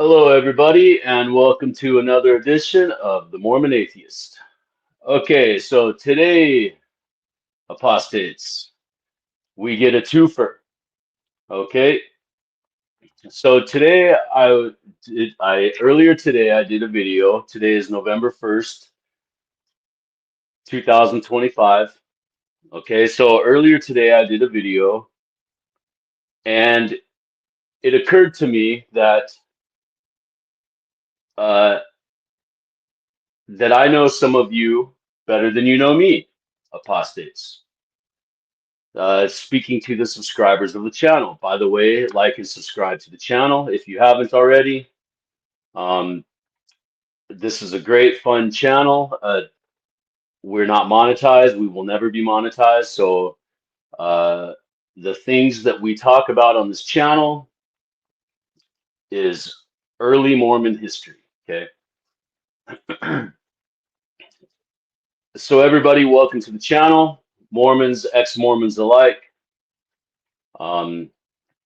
Hello, everybody, and welcome to another edition of the Mormon Atheist. Okay, so today, apostates, we get a twofer. Okay, so today earlier today I did a video. Today is November 1st, 2025. Okay, so earlier today I did a video, and it occurred to me uh, that I know some of you better than you know me, apostates. Speaking to the subscribers of the channel. By the way, like and subscribe to the channel if you haven't already. Um, this is a great, fun channel. We're not monetized. We will never be monetized. So uh, the things that we talk about on this channel is early Mormon history. Okay. So everybody, welcome to the channel. Mormons, ex-Mormons alike. Um,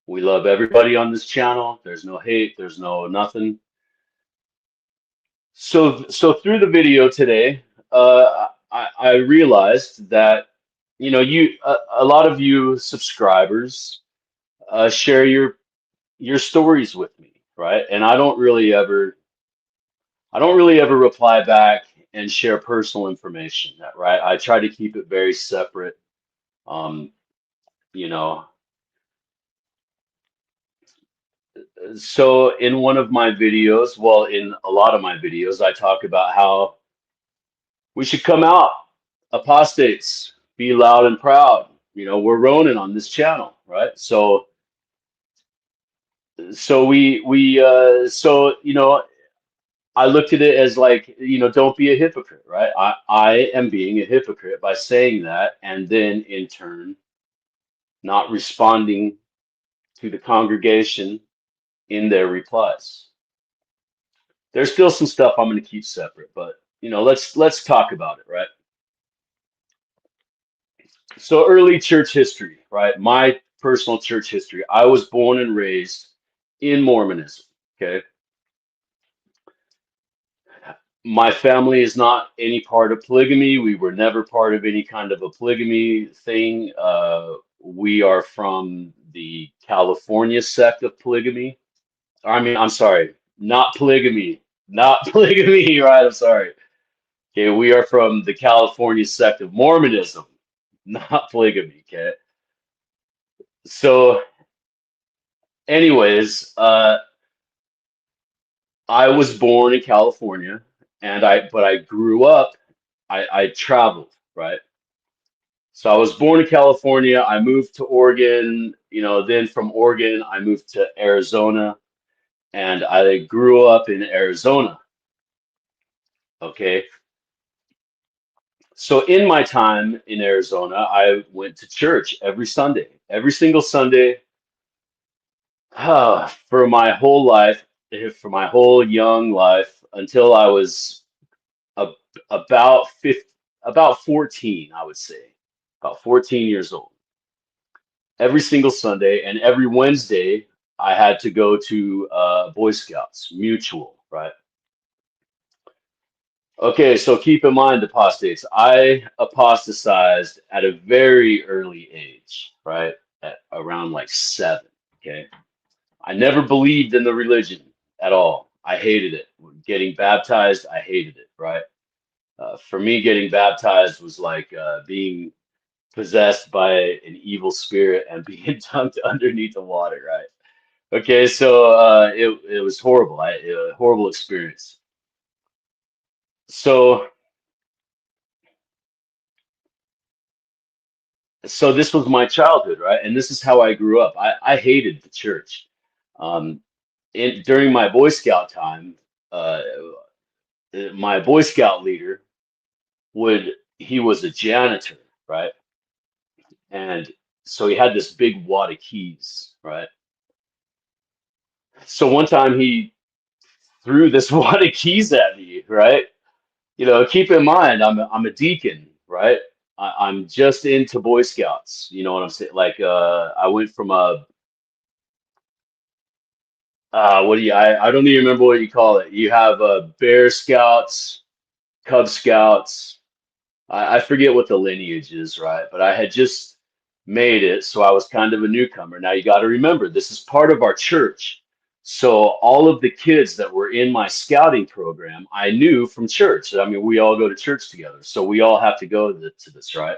we love everybody on this channel. There's no hate. There's no nothing. So through the video today, I realized that a lot of you subscribers share your stories with me, right? And I don't really ever reply back and share personal information, right? I try to keep it very separate. Um, you know, so in one of my videos, well, in a lot of my videos, I talk about how we should come out, apostates, be loud and proud. We're Ronin on this channel, right? So I looked at it as like, don't be a hypocrite, right? I am being a hypocrite by saying that, and then in turn not responding to the congregation in their replies. There's still some stuff I'm going to keep separate, but let's talk about it, right? So early church history, right? My personal church history. I was born and raised in Mormonism. Okay. My family is not any part of polygamy. We were never part of any kind of a polygamy thing. We are from the California sect of polygamy. I mean, I'm sorry, not polygamy, not polygamy, right? I'm sorry. Okay, we are from the California sect of Mormonism, not polygamy. Okay. So anyways, I was born in California, but I grew up. I traveled, right? So I was born in California. I moved to Oregon. Then from Oregon, I moved to Arizona, and I grew up in Arizona. Okay. So in my time in Arizona, I went to church every Sunday, every single Sunday, for my whole life, for my whole young life until I was a, about 15, about 14, I would say, about 14 years old. Every single Sunday and every Wednesday, I had to go to Boy Scouts, mutual, right? Okay, so keep in mind, apostates, I apostatized at a very early age, right? At around like 7, okay? I never believed in the religion at all. I hated it. Getting baptized, I hated it, right? For me, getting baptized was like being possessed by an evil spirit and being dunked underneath the water, right? Okay, so it was horrible. A horrible experience. So this was my childhood, right? And this is how I grew up. I hated the church. Um, during my Boy Scout time, uh, my Boy Scout leader he was a janitor, right? And so he had this big wad of keys, right? So one time he threw this wad of keys at me, right? Keep in mind, I'm a deacon, right? I'm just into Boy Scouts. You know what I'm saying? Like, I went from what do you, I don't even remember what you call it. You have Bear Scouts, Cub Scouts. I forget what the lineage is, right? But I had just made it, so I was kind of a newcomer. Now you got to remember, this is part of our church. So all of the kids that were in my scouting program, I knew from church. I mean, we all go to church together, so we all have to go to this, right?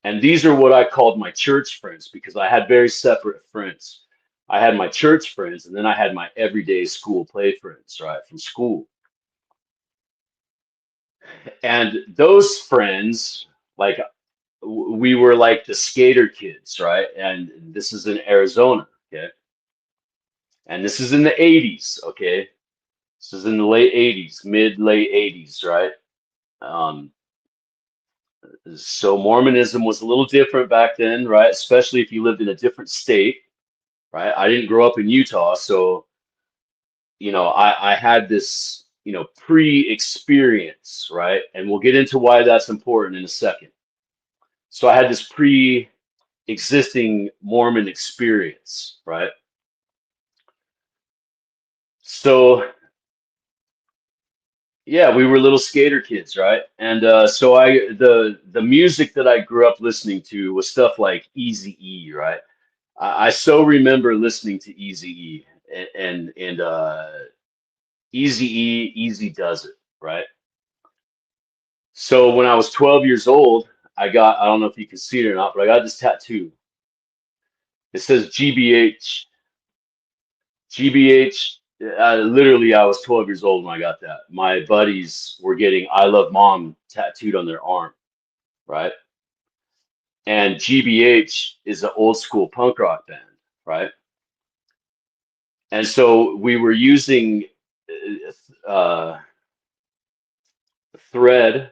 And these are what I called my church friends because I had very separate friends. I had my church friends, and then I had my everyday school play friends, right, from school. And those friends, like we were like the skater kids, right? And this is in Arizona, okay? And this is in the 80s, okay? This is in the late 80s, mid late 80s, right? Um, so Mormonism was a little different back then, right? Especially if you lived in a different state, right? I didn't grow up in Utah, so I had this, pre-experience, right? And we'll get into why that's important in a second. So I had this pre-existing Mormon experience, right? So yeah, we were little skater kids, right? And so the music that I grew up listening to was stuff like Eazy-E, right? I so remember listening to Eazy-E and Eazy-E, Easy Does It, right? So when I was 12 years old, I don't know if you can see it or not, but I got this tattoo. It says GBH. GBH, literally, I was 12 years old when I got that. My buddies were getting I Love Mom tattooed on their arm, right? And GBH is an old school punk rock band, right? And so we were using uh, thread,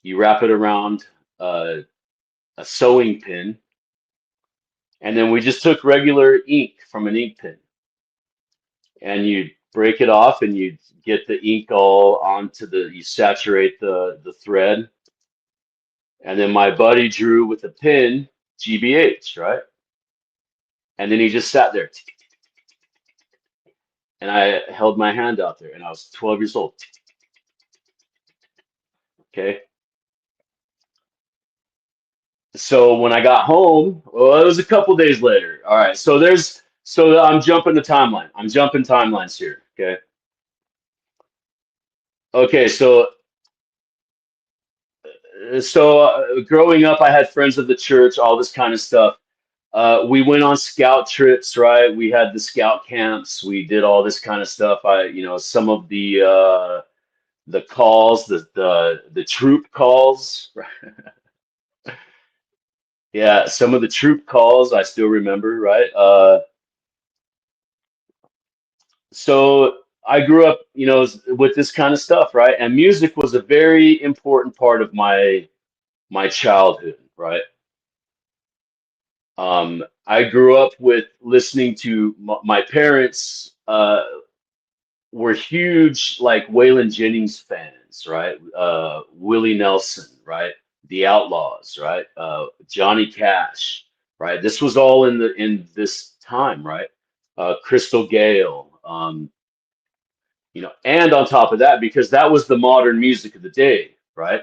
you wrap it around uh, a sewing pin, and then we just took regular ink from an ink pen and you break it off and you get the ink all onto you saturate the thread. And then my buddy drew with a pen GBH, right? And then he just sat there. And I held my hand out there and I was 12 years old. Okay. So when I got home, well, it was a couple days later. All right. So I'm jumping the timeline. I'm jumping timelines here. Okay. Okay. So growing up, I had friends of the church, all this kind of stuff. We went on scout trips, right? We had the scout camps. We did all this kind of stuff. Some of the calls, the troop calls. Yeah, some of the troop calls I still remember, right? So I grew up, with this kind of stuff, right? And music was a very important part of my childhood, right? I grew up with listening to my parents. Were huge like Waylon Jennings fans, right? Willie Nelson, right? The Outlaws, right? Johnny Cash, right? This was all in this time, right? Crystal Gale, and on top of that, because that was the modern music of the day, right?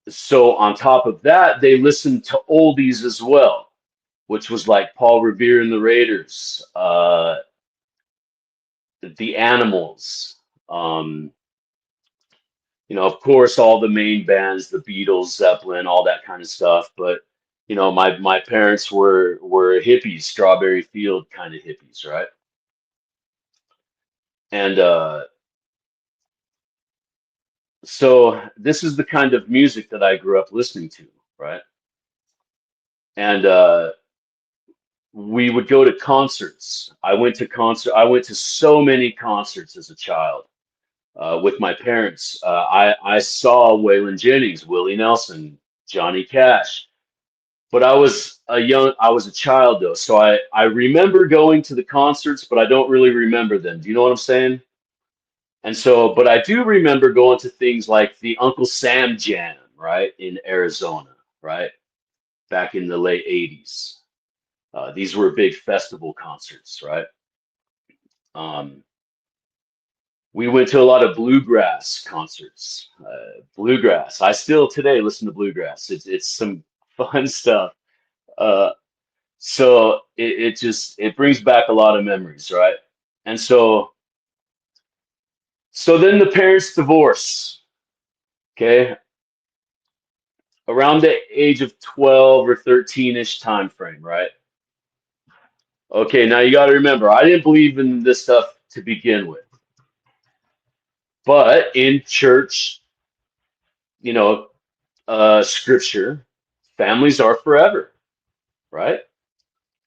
So on top of that, they listened to oldies as well, which was like Paul Revere and the Raiders, the Animals. Um, of course, all the main bands, the Beatles, Zeppelin, all that kind of stuff. But my parents were hippies, Strawberry Field kind of hippies, right? And so this is the kind of music that I grew up listening to, right? And we would go to concerts. I went to so many concerts as a child with my parents. I saw Waylon Jennings, Willie Nelson, Johnny Cash. But I was a child though, so I remember going to the concerts, but I don't really remember them. Do you know what I'm saying? And so, but I do remember going to things like the Uncle Sam Jam, right, in Arizona, right, back in the late 80s. These were big festival concerts, right? We went to a lot of bluegrass concerts. Bluegrass. I still today listen to bluegrass. It's some fun stuff. Uh, so it brings back a lot of memories, right? And so then the parents divorce. Okay, around the age of 12 or 13-ish time frame, right? Okay, now you got to remember, I didn't believe in this stuff to begin with, but in church, you know, scripture, families are forever, right?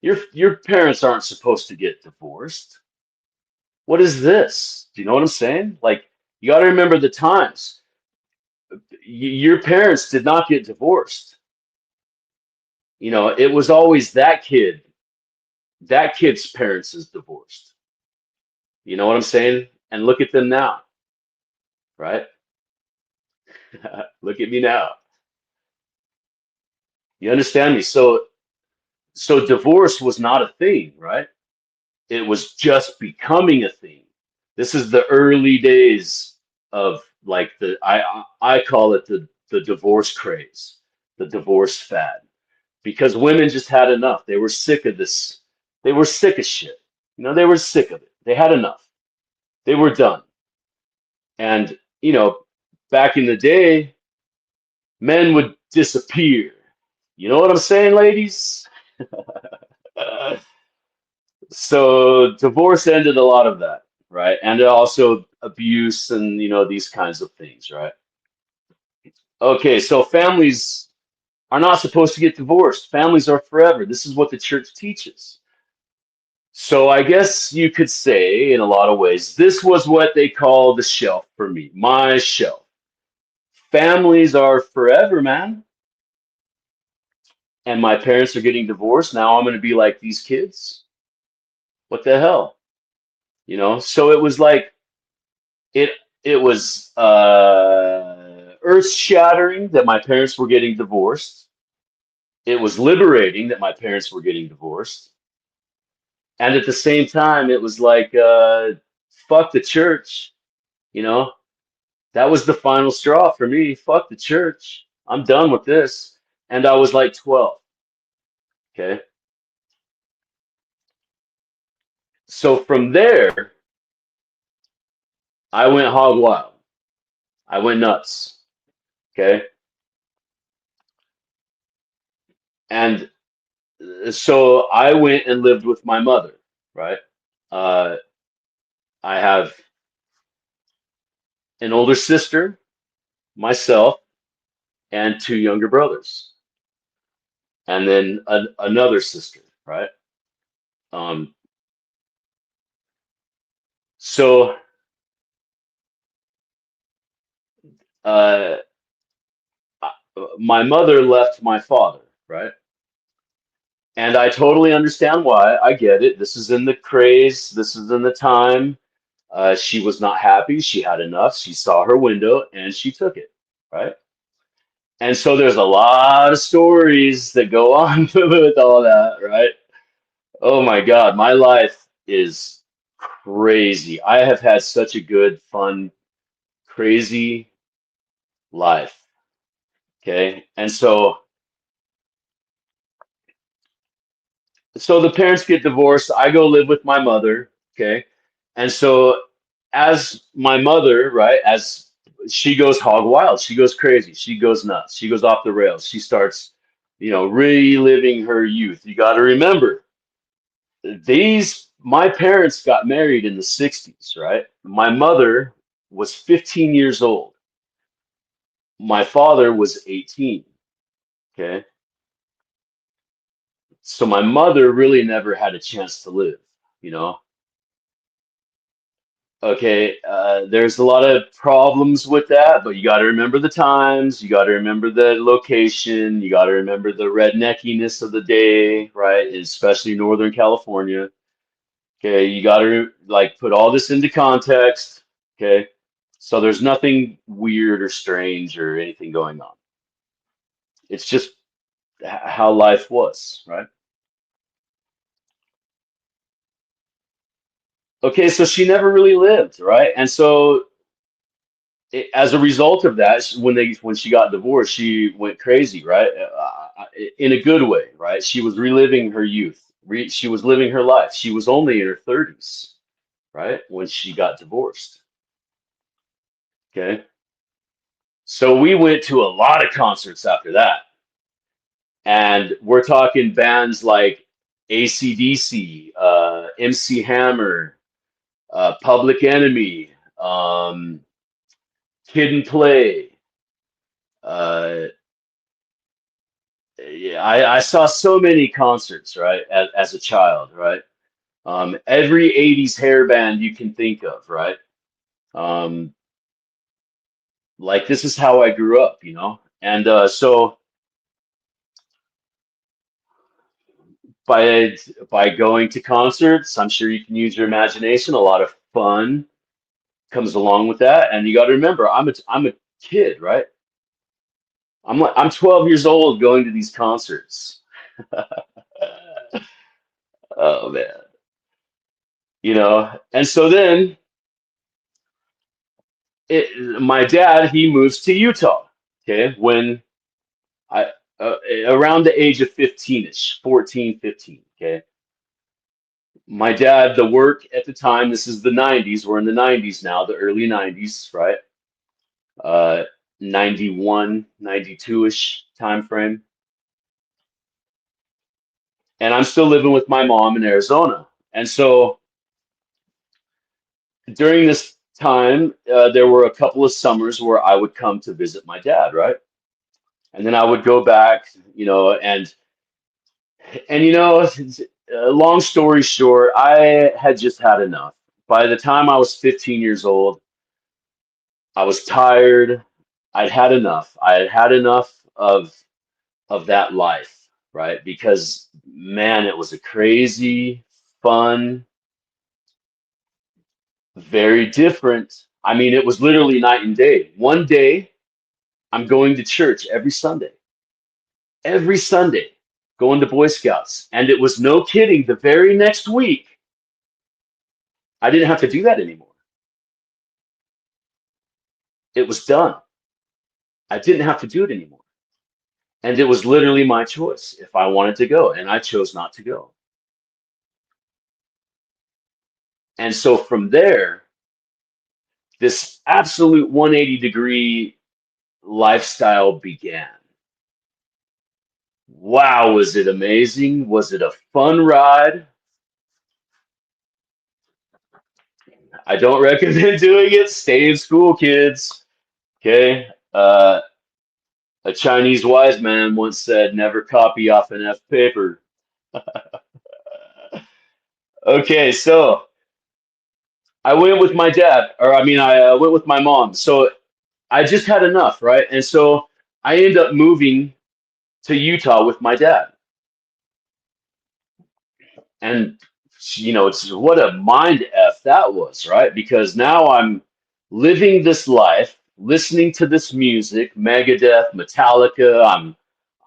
Your parents aren't supposed to get divorced. What is this? Do you know what I'm saying? Like, you got to remember the times. Your parents did not get divorced. You know, it was always that kid. That kid's parents is divorced. You know what I'm saying? And look at them now, right? Look at me now. You understand me? So divorce was not a thing, right? It was just becoming a thing. This is the early days of like I call it the divorce craze, the divorce fad, because women just had enough. They were sick of this. They were sick of shit. You know, they were sick of it. They had enough. They were done. And you know, back in the day, men would disappear. You know what I'm saying, ladies? So divorce ended a lot of that, right? And also abuse and these kinds of things, right? Okay, so families are not supposed to get divorced. Families are forever. This is what the church teaches. So I guess you could say, in a lot of ways, this was what they call the shelf for me, my shelf. Families are forever, man. And my parents are getting divorced. Now I'm going to be like these kids. What the hell? You know? So it was like it it was earth shattering that my parents were getting divorced. It was liberating that my parents were getting divorced. And at the same time, it was like, fuck the church, you know? That was the final straw for me. Fuck the church. I'm done with this. And I was like 12. Okay. So from there, I went hog wild. I went nuts. Okay. And so I went and lived with my mother, right? Uh, I have an older sister, myself, and two younger brothers, and then another sister, right? Um, so uh, my mother left my father, right? And I totally understand why. I get it. This is in the craze. This is in the time. She was not happy. She had enough. She saw her window and she took it, right? And so there's a lot of stories that go on with all that, right? Oh my God, my life is crazy. I have had such a good, fun, crazy life. Okay. And so the parents get divorced. I go live with my mother. Okay. And so as my mother, right, as she goes hog wild, she goes crazy, she goes nuts, she goes off the rails, she starts, reliving her youth. You got to remember, my parents got married in the 60s, right? My mother was 15 years old. My father was 18. Okay. So my mother really never had a chance to live, you know? Okay. There's a lot of problems with that, but you got to remember the times, you got to remember the location, you got to remember the redneckiness of the day, right? Especially Northern California. Okay, you got to like put all this into context. Okay, so there's nothing weird or strange or anything going on. It's just how life was, right? Okay, so she never really lived, right? And so as a result of that, when she got divorced, she went crazy, right? In a good way, right? She was reliving her youth. She was living her life. She was only in her 30s, right, when she got divorced. Okay, so we went to a lot of concerts after that, and we're talking bands like AC/DC, MC Hammer, Public Enemy, Kid and Play. Uh, yeah, I saw so many concerts, right, as a child, right? Every 80s hair band you can think of, right? Um, like this is how I grew up, you know? And so by by going to concerts, I'm sure you can use your imagination. A lot of fun comes along with that. And you got to remember, I'm a kid, right? I'm 12 years old going to these concerts. Oh man, you know. And so then my dad, he moves to Utah. Okay, when I around the age of 15ish, 14, 15. Okay, my dad, the work at the time, this is the 90s. We're in the 90s now, the early 90s, right? Uh, 91, 92ish time frame. And I'm still living with my mom in Arizona. And so during this time, there were a couple of summers where I would come to visit my dad, right? And then I would go back, you know, and you know, long story short, I had just had enough. By the time I was 15 years old, I was tired. I'd had enough. I had had enough of that life, right? Because man, it was a crazy, fun, very different. I mean, it was literally night and day. One day, I'm going to church every Sunday, going to Boy Scouts. And it was no kidding. The very next week, I didn't have to do that anymore. It was done. I didn't have to do it anymore. And it was literally my choice if I wanted to go, and I chose not to go. And so from there, this absolute 180-degree lifestyle began. Wow, was it amazing? Was it a fun ride? I don't recommend doing it. Stay in school, kids. Okay. A Chinese wise man once said, never copy off an F paper. Okay, so I went with my dad, or I mean, I went with my mom. So I just had enough, right? And so I ended up moving to Utah with my dad. And you know, it's what a mind F that was, right? Because now I'm living this life, listening to this music, Megadeth, Metallica.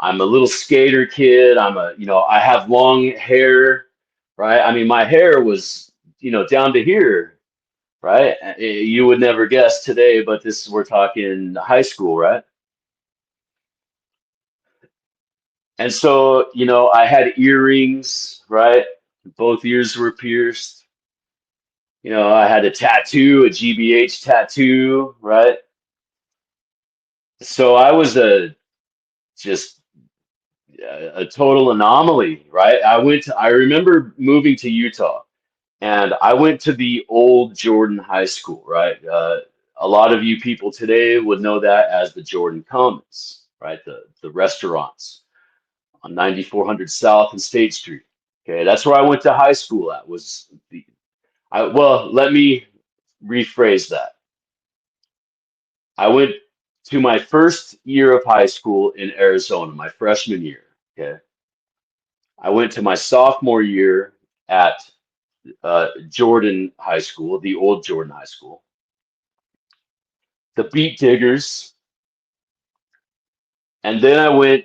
I'm a little skater kid. You know, I have long hair, right? I mean, my hair was, you know, down to here, right? You would never guess today, but this we're talking high school, right? And so, you know, I had earrings, right? Both ears were pierced. You know, I had a tattoo, a GBH tattoo, right? So I was just a total anomaly, right? I remember moving to Utah, and I went to the old Jordan High School, right? A lot of you people today would know that as the Jordan Commons, right? The restaurants on 9400 South and State Street. Okay, that's where I went to high school at. Well, let me rephrase that. I went to my first year of high school in Arizona, my freshman year. Okay. I went to my sophomore year at Jordan High School, the old Jordan High School. The Beat Diggers. And then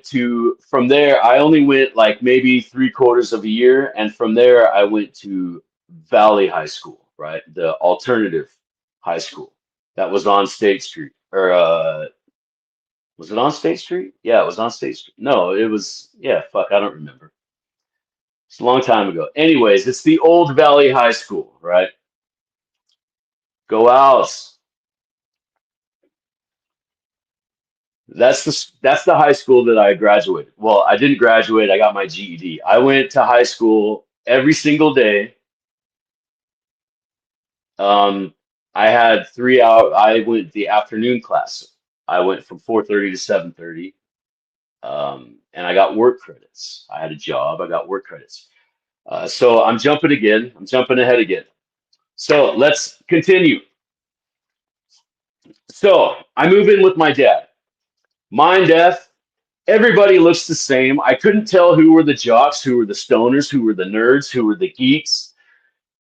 from there, I only went like maybe 3/4 of a year. And from there, I went to Valley High School. right? The alternative high school that was on State Street. Or was it on State Street? Yeah, it was on State Street. No, it was, yeah, fuck, I don't remember. It's a long time ago. Anyways, it's the Old Valley High School, right? Go Owls. That's the high school that I graduated. Well, I didn't graduate. I got my GED. I went to high school every single day. I had 3 hour. I went the afternoon class. I went from 4:30 to 7:30. And I got work credits. I had a job. I got work credits. So I'm jumping again. I'm jumping ahead again. So let's continue. So I move in with my dad. Mine, death. Everybody looks the same. I couldn't tell who were the jocks, who were the stoners, who were the nerds, who were the geeks,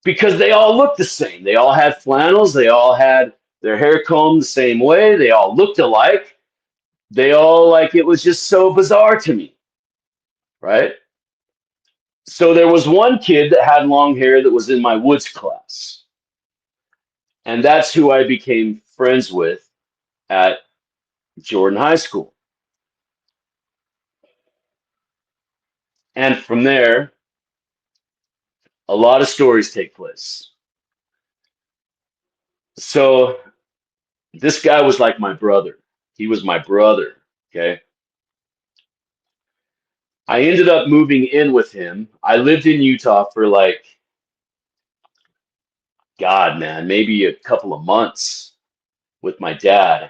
because they all looked the same. They all had flannels. They all had their hair combed the same way. They all looked alike. They all, like, it was just so bizarre to me, right? So there was one kid that had long hair that was in my woods class. And that's who I became friends with at Jordan High School. And from there, a lot of stories take place. So this guy was like my brother. He was my brother, okay? I ended up moving in with him. I lived in Utah for, like, God, man, maybe a couple of months with my dad.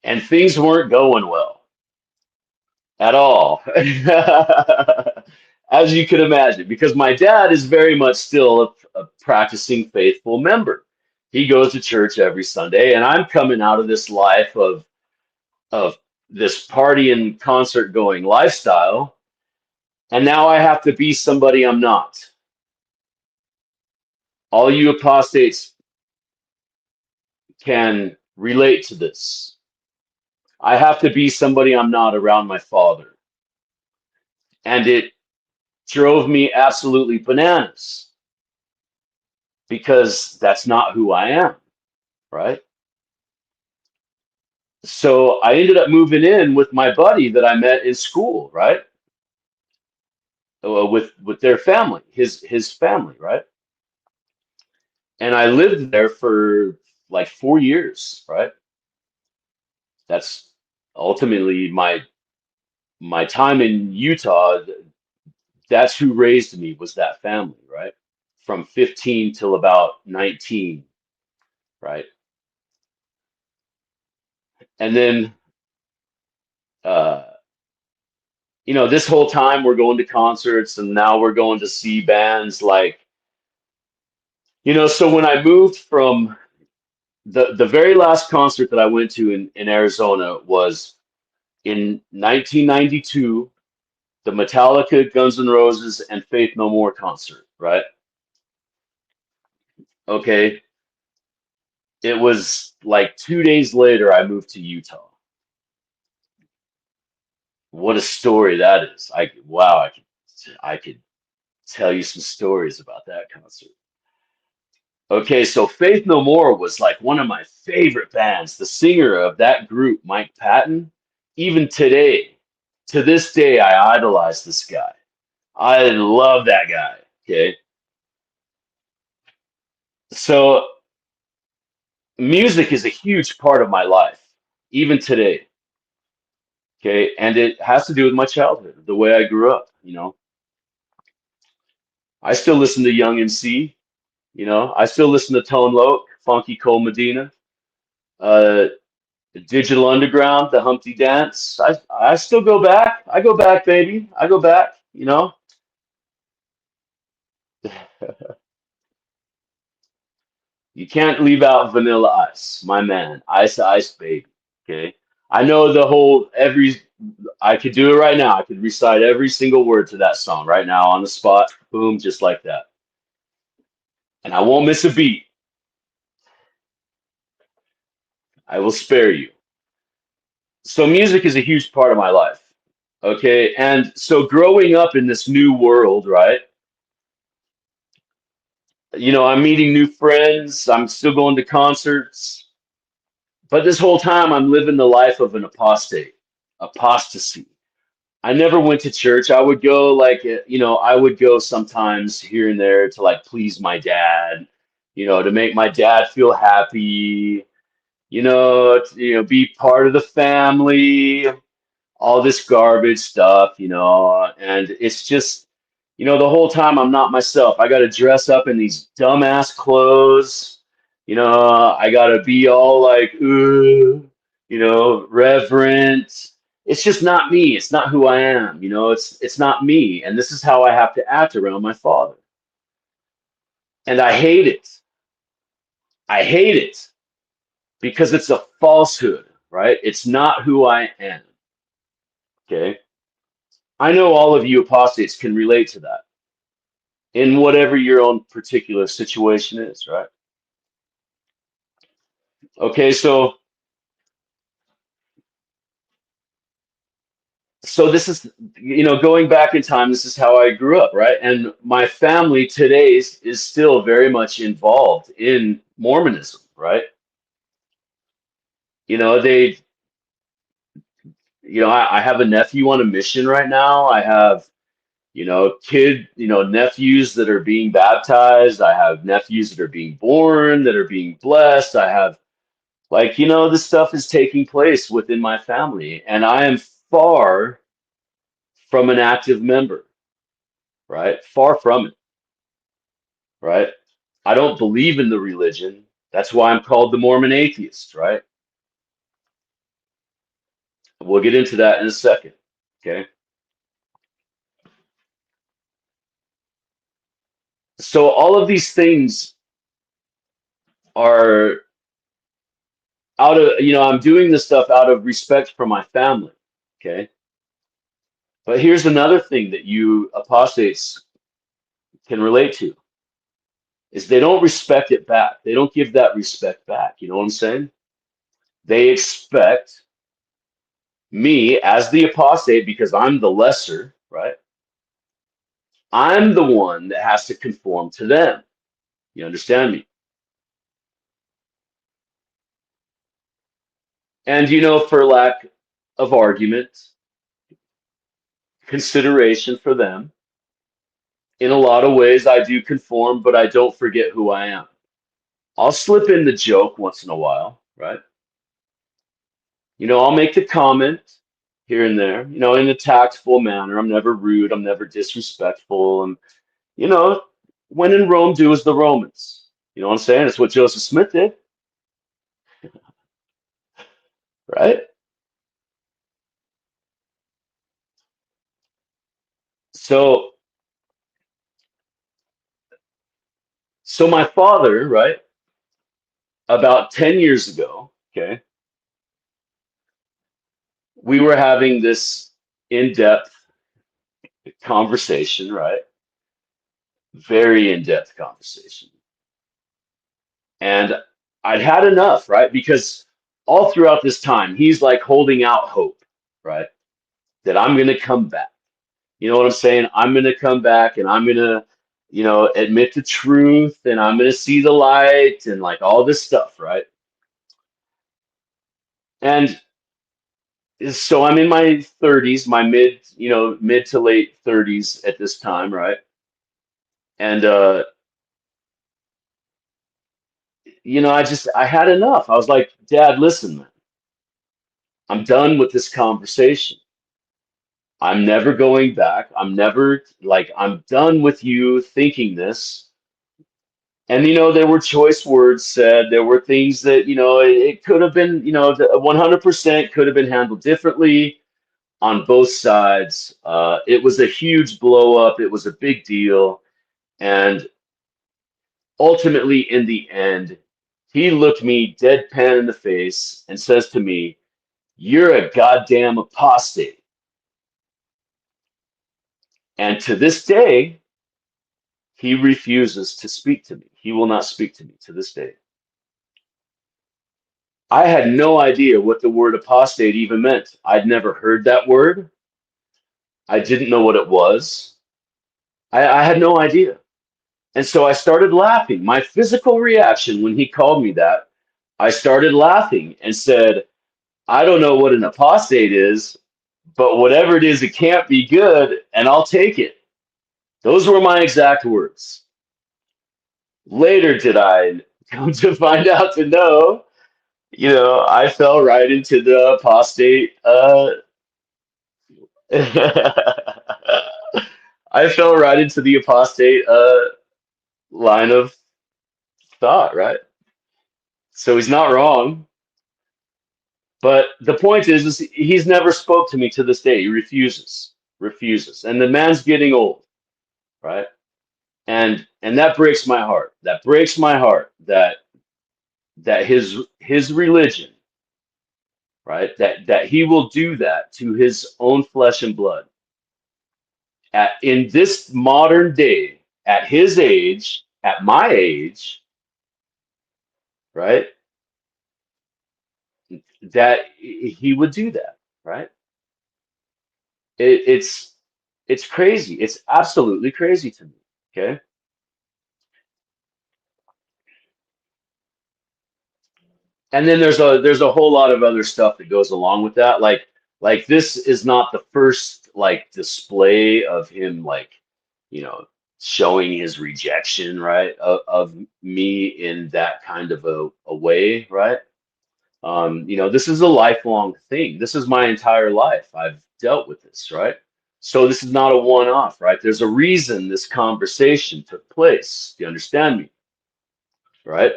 And things weren't going well at all. As you can imagine, because my dad is very much still a practicing faithful member. He goes to church every Sunday, and I'm coming out of this life of this party and concert going lifestyle, and now I have to be somebody I'm not. All you apostates can relate to this. I have to be somebody I'm not around my father. And it drove me absolutely bananas because that's not who I am, right? So I ended up moving in with my buddy that I met in school, right? With their family, his family, right? And I lived there for like 4 years, right? That's ultimately my time in Utah. That's who raised me, was that family, right? From 15 till about 19, right? And then, uh, this whole time we're going to concerts, and now we're going to see bands like, so when I moved from the very last concert that I went to in Arizona was in 1992, the Metallica, Guns N' Roses, and Faith No More concert, right? Okay. It was like 2 days later I moved to Utah. What a story that is. Wow, I could tell you some stories about that concert. Okay, so Faith No More was like one of my favorite bands. The singer of that group, Mike Patton, even today, to this day, I idolize this guy. I love that guy. Okay. So music is a huge part of my life, even today. Okay. And it has to do with my childhood, the way I grew up. I still listen to Young MC, I still listen to Tone Loc, Funky Cole Medina, uh, Digital Underground, the Humpty Dance. I still go back. I go back, baby. I go back. You can't leave out Vanilla Ice, my man. Ice Ice Baby. Okay. I know I could do it right now. I could recite every single word to that song right now on the spot. Boom, just like that. And I won't miss a beat. I will spare you. So music is a huge part of my life. Okay. And so growing up in this new world, right? I'm meeting new friends. I'm still going to concerts. But this whole time, I'm living the life of an apostate, apostasy. I never went to church. I would go I would go sometimes here and there to like please my dad, to make my dad feel happy, be part of the family, all this garbage stuff, and it's just, the whole time I'm not myself. I got to dress up in these dumbass clothes, I got to be all like, ooh, reverent. It's just not me. It's not who I am. It's not me. And this is how I have to act around my father. And I hate it. I hate it because it's a falsehood, right? It's not who I am. Okay. I know all of you apostates can relate to that in whatever your own particular situation is, right? Okay, so this is, going back in time, this is how I grew up, right? And my family today is still very much involved in Mormonism, right? They, I have a nephew on a mission right now. I have, nephews that are being baptized. I have nephews that are being born, that are being blessed. I have, this stuff is taking place within my family, and I am far from an active member, right? Far from it, right? I don't believe in the religion. That's why I'm called the Mormon atheist, right? We'll get into that in a second, okay? So all of these things are out of, I'm doing this stuff out of respect for my family, okay? But here's another thing that you apostates can relate to is they don't respect it back. They don't give that respect back. You know what I'm saying? They expect me as the apostate, because I'm the lesser, right? I'm the one that has to conform to them. You understand me? And, for lack of argument, consideration for them, in a lot of ways, I do conform, but I don't forget who I am. I'll slip in the joke once in a while, right? I'll make the comment here and there, in a tactful manner. I'm never rude. I'm never disrespectful. And, you know, when in Rome, do as the Romans. You know what I'm saying? It's what Joseph Smith did, right? So, so my father, right, about 10 years ago, okay, we were having this in-depth conversation, right? Very in-depth conversation. And I'd had enough, right? Because all throughout this time, he's like holding out hope, right? That I'm going to come back. You know what I'm saying? I'm going to come back and I'm going to, admit the truth and I'm going to see the light and like all this stuff, right? And so I'm in my 30s, my mid to late 30s at this time, right? And I had enough. I was like, Dad, listen, man, I'm done with this conversation. I'm never going back. I'm done with you thinking this. And, there were choice words said. There were things that, it could have been, 100% could have been handled differently on both sides. It was a huge blow up. It was a big deal. And ultimately, in the end, he looked me deadpan in the face and says to me, "You're a goddamn apostate." And to this day, he refuses to speak to me. He will not speak to me to this day. I had no idea what the word apostate even meant. I'd never heard that word. I didn't know what it was. I had no idea. And so I started laughing. My physical reaction when he called me that, I started laughing and said, I don't know what an apostate is, but whatever it is, it can't be good, and I'll take it. Those were my exact words. Later did I come to find out to know, I fell right into the apostate I fell right into the apostate line of thought, right? So he's not wrong. But the point is he's never spoke to me to this day. He refuses. And the man's getting old, right? And that breaks my heart. That breaks my heart that his religion, right? That he will do that to his own flesh and blood. In this modern day, at his age, at my age, right? That he would do that, right? It's crazy. It's absolutely crazy to me. Okay. And then there's a whole lot of other stuff that goes along with that. Like this is not the first like display of him like, you know, showing his rejection, right, of me in that kind of a way, right? This is a lifelong thing. This is my entire life. I've dealt with this, right? So this is not a one-off, right? There's a reason this conversation took place. Do you understand me? Right?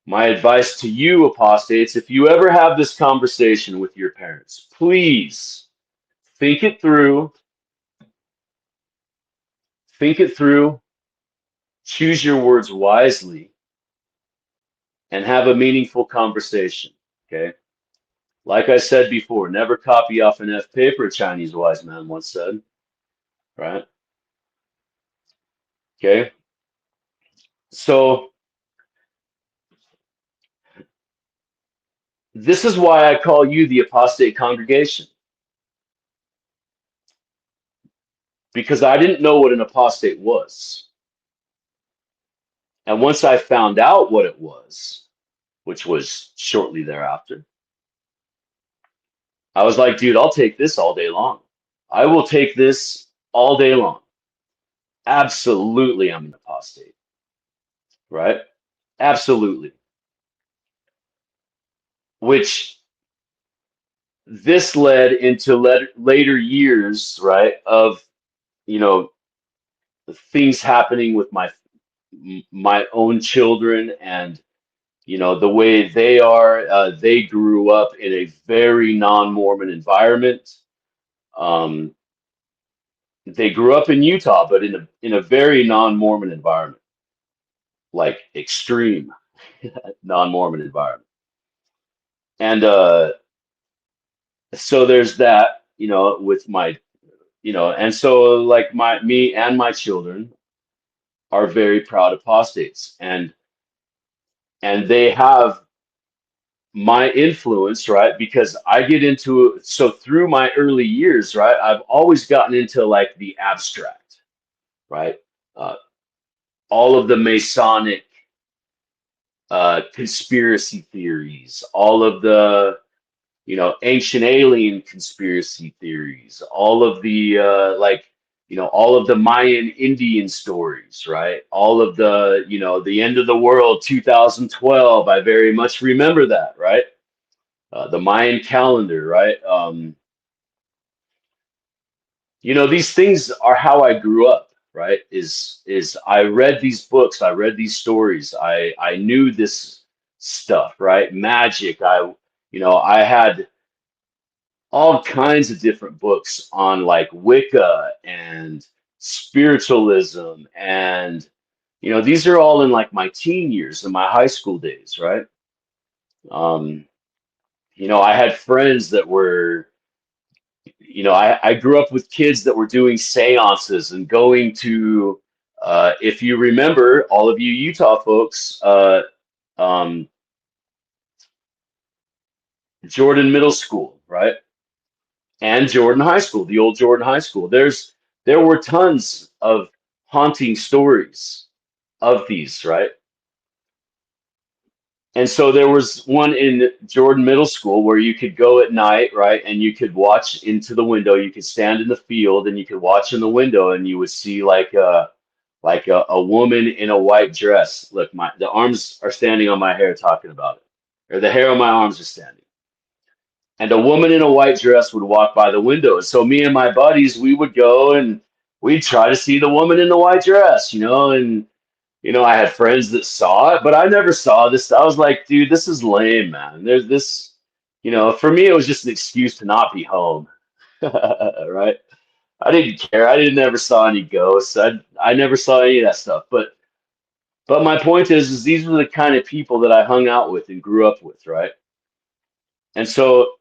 My advice to you, apostates, if you ever have this conversation with your parents, please think it through, think it through, choose your words wisely, and have a meaningful conversation. Okay? Like I said before, never copy off an F paper, a Chinese wise man once said. Right? Okay? So this is why I call you the Apostate Congregation. Because I didn't know what an apostate was. And once I found out what it was, which was shortly thereafter, I was like, dude, I'll take this all day long. I will take this all day long. Absolutely, I'm an apostate, right? Absolutely. Which this led into later years, right, of, you know, things happening with my own children and the way they are. They grew up in a very non-Mormon environment. Um, they grew up in Utah, but in a very non-Mormon environment, like extreme non-Mormon environment. And so there's that, with my, and so like me and my children are very proud apostates, and they have my influence, right? Because I get into, so through my early years, right, I've always gotten into like the abstract, right? Uh, all of the Masonic conspiracy theories, all of the, ancient alien conspiracy theories, all of the all of the Mayan Indian stories, right? All of the, the end of the world 2012. I very much remember that, right? The Mayan calendar, right? These things are how I grew up, right? Is I read these books, I read these stories, I knew this stuff, right? Magic. I had all kinds of different books on like Wicca and spiritualism, and these are all in like my teen years and my high school days, right? Um, I had friends that were, I grew up with kids that were doing seances and going to, if you remember, all of you Utah folks, um, Jordan Middle School, right? And Jordan High School, the old Jordan High School. There were tons of haunting stories of these, right? And so there was one in Jordan Middle School where you could go at night, right? And you could watch into the window. You could stand in the field and you could watch in the window and you would see like a woman in a white dress. Look, the arms are standing on my hair talking about it. Or the hair on my arms are standing. And a woman in a white dress would walk by the window. So me and my buddies, we would go and we'd try to see the woman in the white dress, and I had friends that saw it, but I never saw this. I was like, dude, this is lame, man. There's this, for me, it was just an excuse to not be home. Right? I didn't care. I didn't never saw any ghosts. I never saw any of that stuff. But my point is these were the kind of people that I hung out with and grew up with, right? And so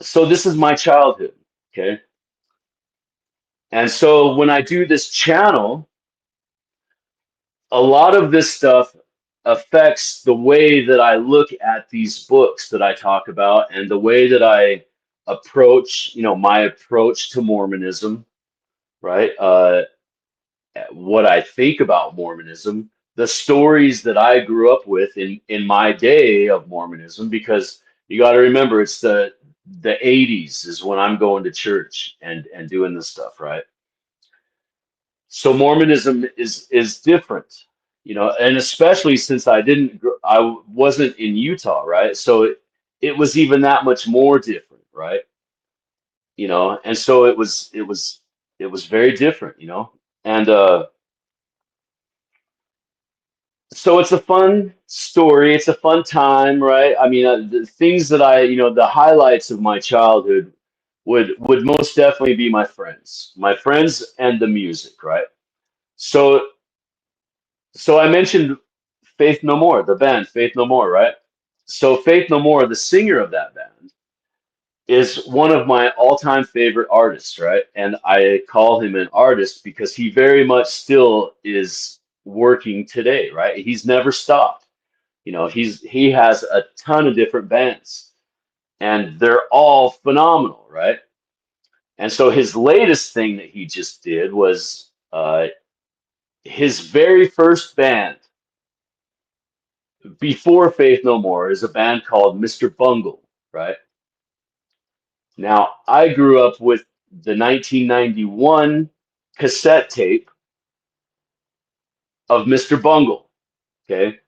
this is my childhood, okay? And so when I do this channel, a lot of this stuff affects the way that I look at these books that I talk about and the way that I approach, my approach to Mormonism, right? What I think about Mormonism, the stories that I grew up with in my day of Mormonism, because you got to remember it's the 80s is when I'm going to church and doing this stuff, right? So Mormonism is different, and especially since I wasn't in Utah, right? So it was even that much more different, right? And so it was very different, and so it's a fun story. It's a fun time, right? I mean, the things that the highlights of my childhood would most definitely be my friends and the music, right? So so I mentioned Faith No More, the band Faith No More, right? So Faith No More, the singer of that band, is one of my all-time favorite artists, right? And I call him an artist because he very much still is working today, right? He's never stopped. He has a ton of different bands and they're all phenomenal, right? And so his latest thing that he just did was his very first band before Faith No More is a band called Mr. Bungle, right? Now, I grew up with the 1991 cassette tape of Mr. Bungle, okay?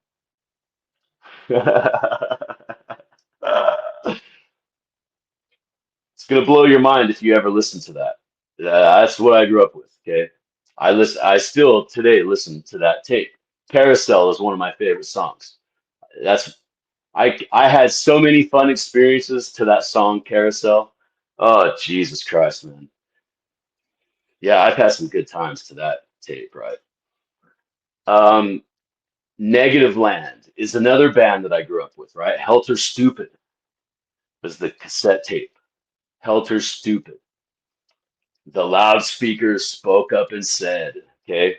It's gonna blow your mind if you ever listen to that. That's what I grew up with, okay? I still today listen to that tape. Carousel is one of my favorite songs. That's I had so many fun experiences to that song Carousel. Oh, Jesus Christ, man. Yeah, I've had some good times to that tape, right? Um, Negative Land is another band that I grew up with, right? Helter Stupid was the cassette tape. Helter Stupid. The loudspeakers spoke up and said, okay?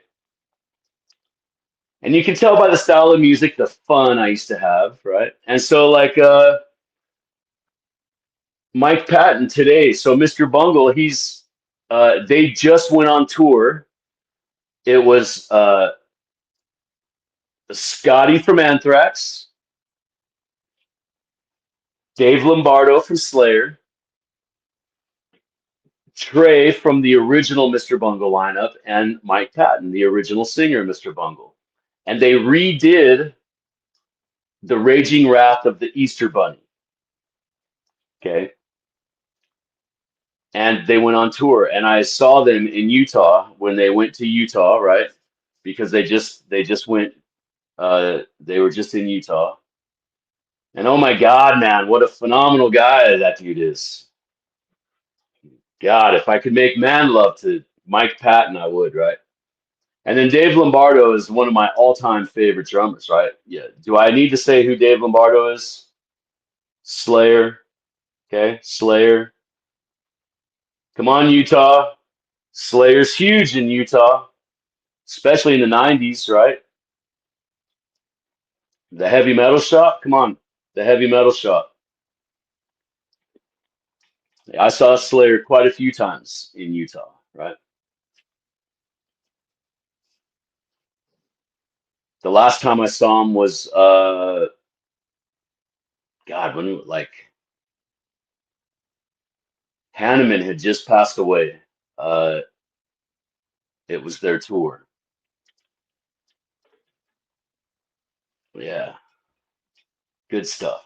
And you can tell by the style of music, the fun I used to have, right? And so like Mike Patton today, so Mr. Bungle, they just went on tour. It was Scotty from Anthrax, Dave Lombardo from Slayer, Trey from the original Mr. Bungle lineup, and Mike Patton, the original singer of Mr. Bungle. And they redid The Raging Wrath of the Easter Bunny. Okay. And they went on tour. And I saw them in Utah when they went to Utah, right? Because they just went they were just in Utah. And oh my God, man, what a phenomenal guy that dude is. God, if I could make man love to Mike Patton, I would, right? And then Dave Lombardo is one of my all-time favorite drummers, right? Yeah. Do I need to say who Dave Lombardo is? Slayer. Okay, Slayer. Come on, Utah. Slayer's huge in Utah, especially in the 90s, right? The heavy metal shop. Come on, the heavy metal shop. I saw Slayer quite a few times in Utah, right? The last time I saw him was God, when like Hanneman had just passed away. Uh, it was their tour. Yeah, good stuff.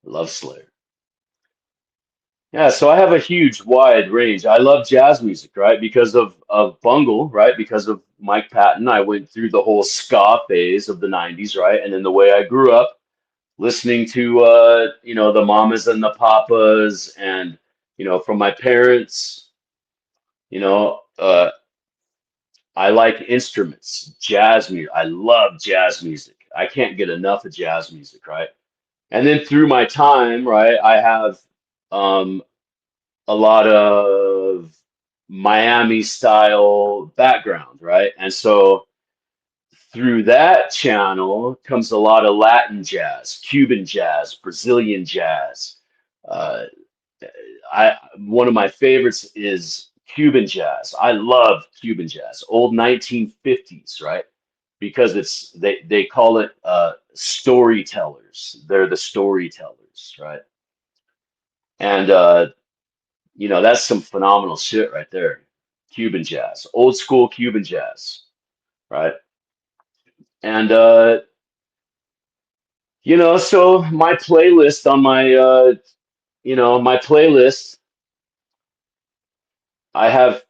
Love Slayer. Yeah, so I have a huge wide range. I love jazz music, right? Because of Bungle, right? Because of Mike Patton, I went through the whole ska phase of the 90s, right? And then the way I grew up listening to the Mamas and the Papas and from my parents, you know, I like instruments, jazz music. I love jazz music. I can't get enough of jazz music, right? And then through my time, right, I have um a lot of Miami style background, right? And so through that channel comes a lot of Latin jazz, Cuban jazz, Brazilian jazz. Uh, I One of my favorites is Cuban jazz. I love Cuban jazz, old 1950s, right? Because they call it storytellers. They're the storytellers, right? And that's some phenomenal shit right there. Cuban jazz, old school Cuban jazz, right? And so my playlist on my playlist, I have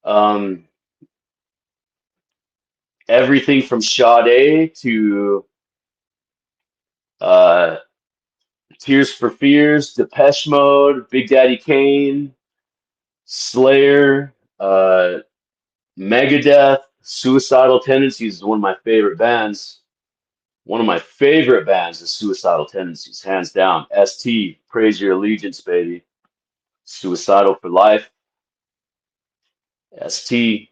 um everything from Sade to uh Tears for Fears, Depeche Mode, Big Daddy Kane, Slayer, Megadeth, Suicidal Tendencies is one of my favorite bands. One of my favorite bands is Suicidal Tendencies, hands down. ST, Praise Your Allegiance, baby. Suicidal for Life, ST,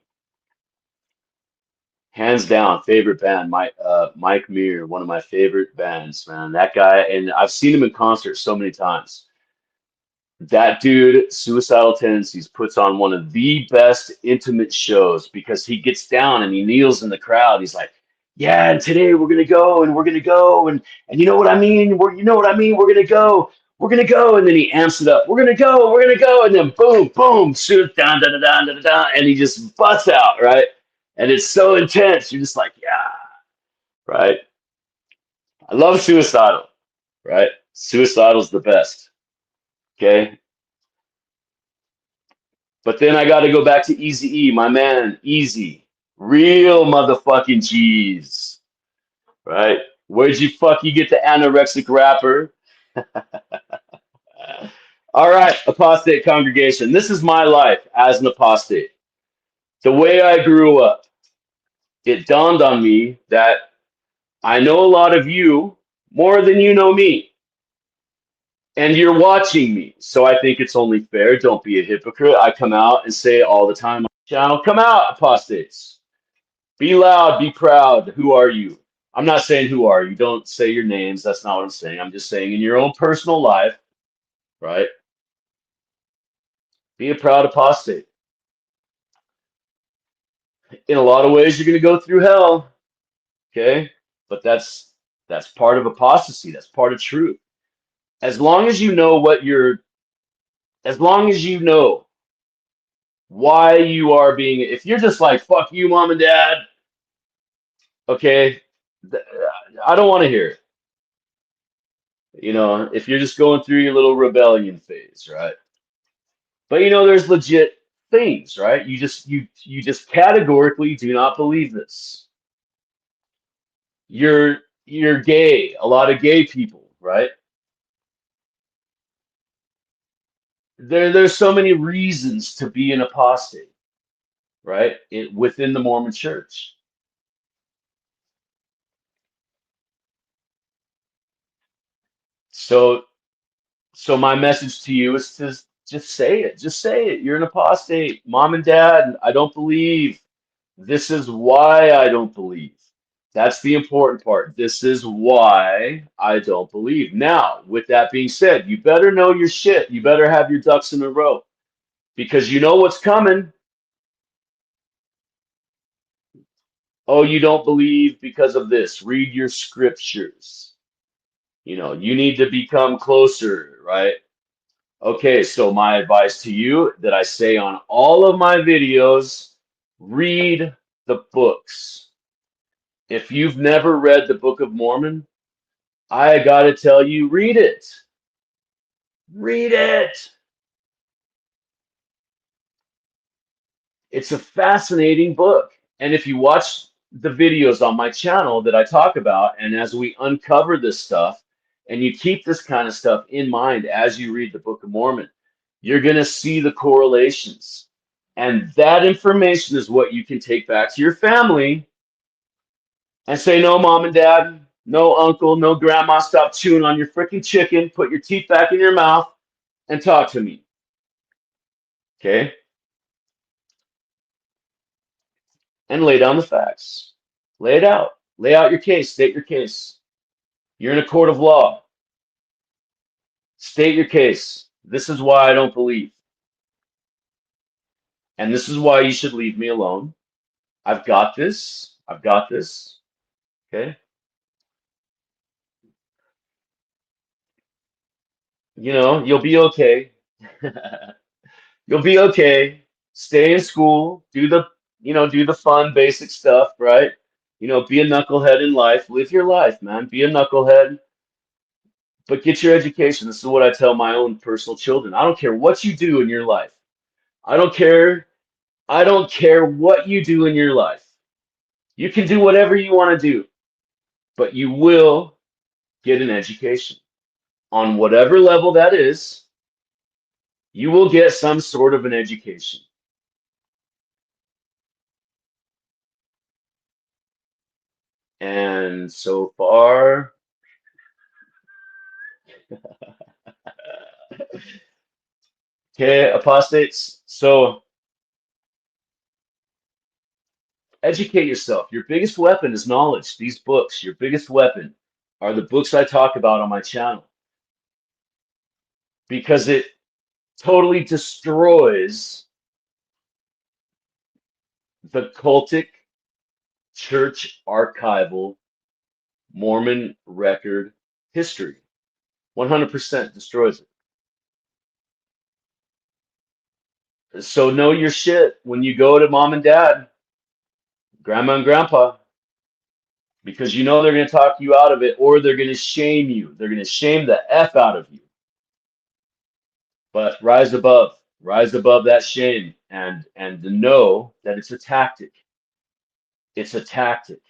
hands down, favorite band. Mike Muir, one of my favorite bands, man. That guy, and I've seen him in concert so many times. That dude, Suicidal Tendencies, puts on one of the best intimate shows because he gets down and he kneels in the crowd. He's like, "Yeah, and today we're gonna go and we're gonna go and you know what I mean? You know what I mean? We're gonna go." And then he amps it up. We're gonna go, and then boom, boom, shoot, down, da da da da da, and he just busts out, right? And it's so intense. You're just like, yeah, right. I love Suicidal, right? Suicidal's the best. Okay. But then I got to go back to Easy E, my man, Easy, real motherfucking G's, right? Where'd you get the anorexic rapper? All right, Apostate Congregation. This is my life as an apostate. The way I grew up, it dawned on me that I know a lot of you more than you know me. And you're watching me. So I think it's only fair. Don't be a hypocrite. I come out and say all the time on the channel, come out, apostates. Be loud, be proud. Who are you? I'm not saying who are you. Don't say your names. That's not what I'm saying. I'm just saying in your own personal life, right? Be a proud apostate. In a lot of ways, you're going to go through hell, okay? But that's part of apostasy. That's part of truth. As long as you know as long as you know why you are being, if you're just like, fuck you, mom and dad, okay, I don't want to hear it. If you're just going through your little rebellion phase, right? But there's legit things, right? You just categorically do not believe this. You're gay. A lot of gay people, right? There's so many reasons to be an apostate, right? Within the Mormon Church. So so my message to you is to just say it. Just say it. You're an apostate. Mom and dad, I don't believe. This is why I don't believe. That's the important part. This is why I don't believe. Now, with that being said, you better know your shit. You better have your ducks in a row because you know what's coming. Oh, you don't believe because of this. Read your scriptures. You know, you need to become closer, right? Okay, so my advice to you that I say on all of my videos, read the books. If you've never read the Book of Mormon, I gotta tell you, read it. Read it. It's a fascinating book. And if you watch the videos on my channel that I talk about, and as we uncover this stuff, and you keep this kind of stuff in mind as you read the Book of Mormon, you're going to see the correlations. And that information is what you can take back to your family and say, no, mom and dad, no, uncle, no, grandma, stop chewing on your freaking chicken, put your teeth back in your mouth, and talk to me. Okay? And lay down the facts. Lay it out. Lay out your case. State your case. You're in a court of law. State your case. This is why I don't believe. And this is why you should leave me alone. I've got this. I've got this. Okay? You know, you'll be okay. You'll be okay. Stay in school. Do the fun, basic stuff, right? You know, be a knucklehead in life. Live your life, man. Be a knucklehead. But get your education. This is what I tell my own personal children. I don't care what you do in your life. I don't care. I don't care what you do in your life. You can do whatever you want to do, but you will get an education. On whatever level that is, you will get some sort of an education. And so far, okay, apostates. So educate yourself. Your biggest weapon is knowledge. These books, your biggest weapon are the books I talk about on my channel because it totally destroys the cultic church archival Mormon record history. 100% destroys it. So know your shit when you go to mom and dad, grandma and grandpa, because you know they're going to talk you out of it or they're going to shame you. They're going to shame the F out of you. But rise above that shame and to know that it's a tactic. It's a tactic.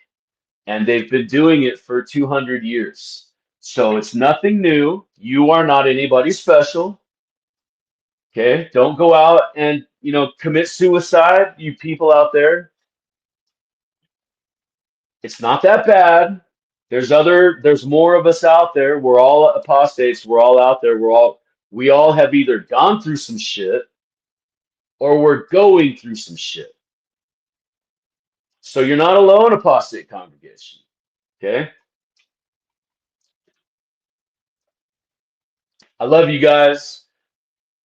And they've been doing it for 200 years. So it's nothing new. You are not anybody special. Okay? Don't go out and, commit suicide, you people out there. It's not that bad. There's more of us out there. We're all apostates. We're all out there. We all have either gone through some shit or we're going through some shit. So you're not alone, Apostate Congregation. Okay? I love you guys.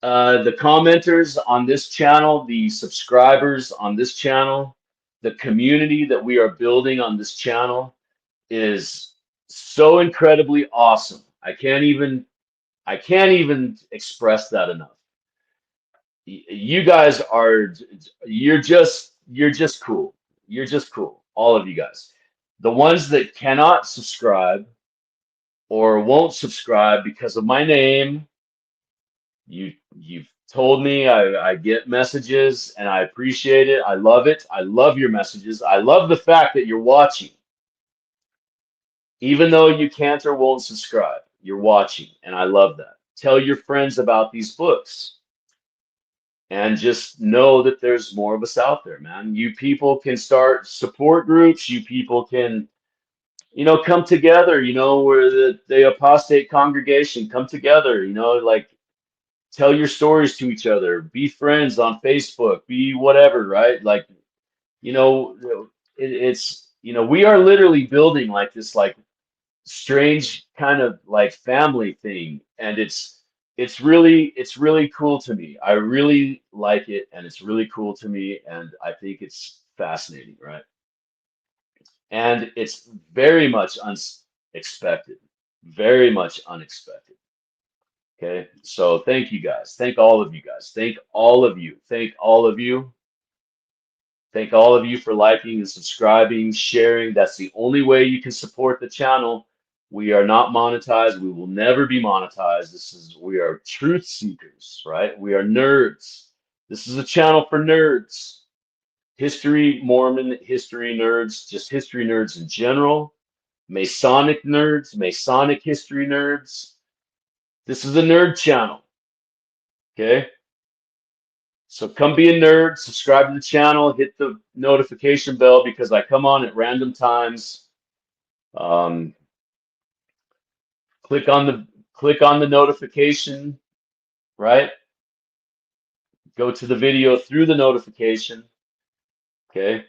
The commenters on this channel, the subscribers on this channel, the community that we are building on this channel is so incredibly awesome. I can't even express that enough. You guys are you're just cool. You're just cool. All of you guys. The ones that cannot subscribe or won't subscribe because of my name, you've told me I get messages and I appreciate it. I love it. I love your messages. I love the fact that you're watching. Even though you can't or won't subscribe, you're watching, and I love that. Tell your friends about these books and just know that there's more of us out there, man. You people can start support groups. You people can, come together, where the apostate congregation come together, like tell your stories to each other, be friends on Facebook, be whatever, right? Like, you know, it's, we are literally building like this, like strange kind of like family thing. And it's really cool to me. I really like it and it's really cool to me. And I think it's fascinating, right? And it's very much unexpected, very much unexpected. Okay, so thank you guys. Thank all of you guys. Thank all of you. Thank all of you. Thank all of you for liking and subscribing, sharing. That's the only way you can support the channel. We are not monetized. We will never be monetized. We are truth seekers, right? We are nerds. This is a channel for nerds. History, Mormon history nerds, just history nerds in general. Masonic nerds, Masonic history nerds. This is a nerd channel. Okay? So come be a nerd, subscribe to the channel, hit the notification bell because I come on at random times. Um, click on the notification, right? Go to the video through the notification. Okay.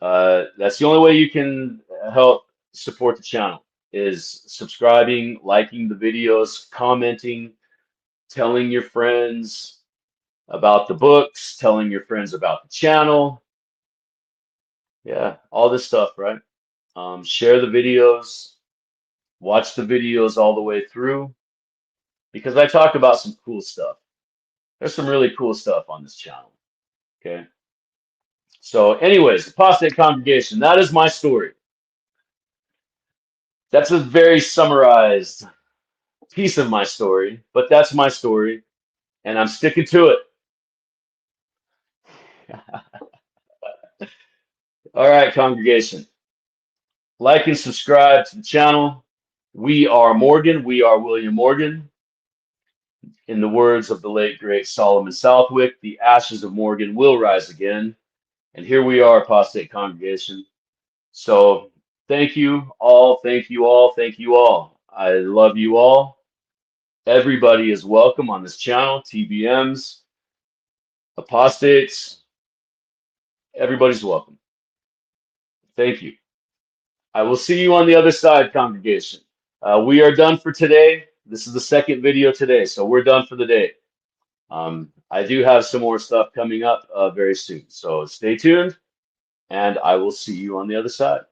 That's the only way you can help support the channel is subscribing, liking the videos, commenting, telling your friends about the books, telling your friends about the channel. Yeah, all this stuff, right? Share the videos, watch the videos all the way through because I talk about some cool stuff. There's some really cool stuff on this channel. Okay. So, anyways, Apostate Congregation, that is my story. That's a very summarized piece of my story, but that's my story, and I'm sticking to it. All right, congregation. Like and subscribe to the channel. We are Morgan. We are William Morgan. In the words of the late, great Solomon Southwick, the ashes of Morgan will rise again. And here we are, Apostate Congregation. So thank you all. Thank you all. Thank you all. I love you all. Everybody is welcome on this channel. TBMs, apostates, everybody's welcome. Thank you. I will see you on the other side, congregation. We are done for today. This is the second video today, so we're done for the day. I do have some more stuff coming up very soon, so stay tuned, and I will see you on the other side.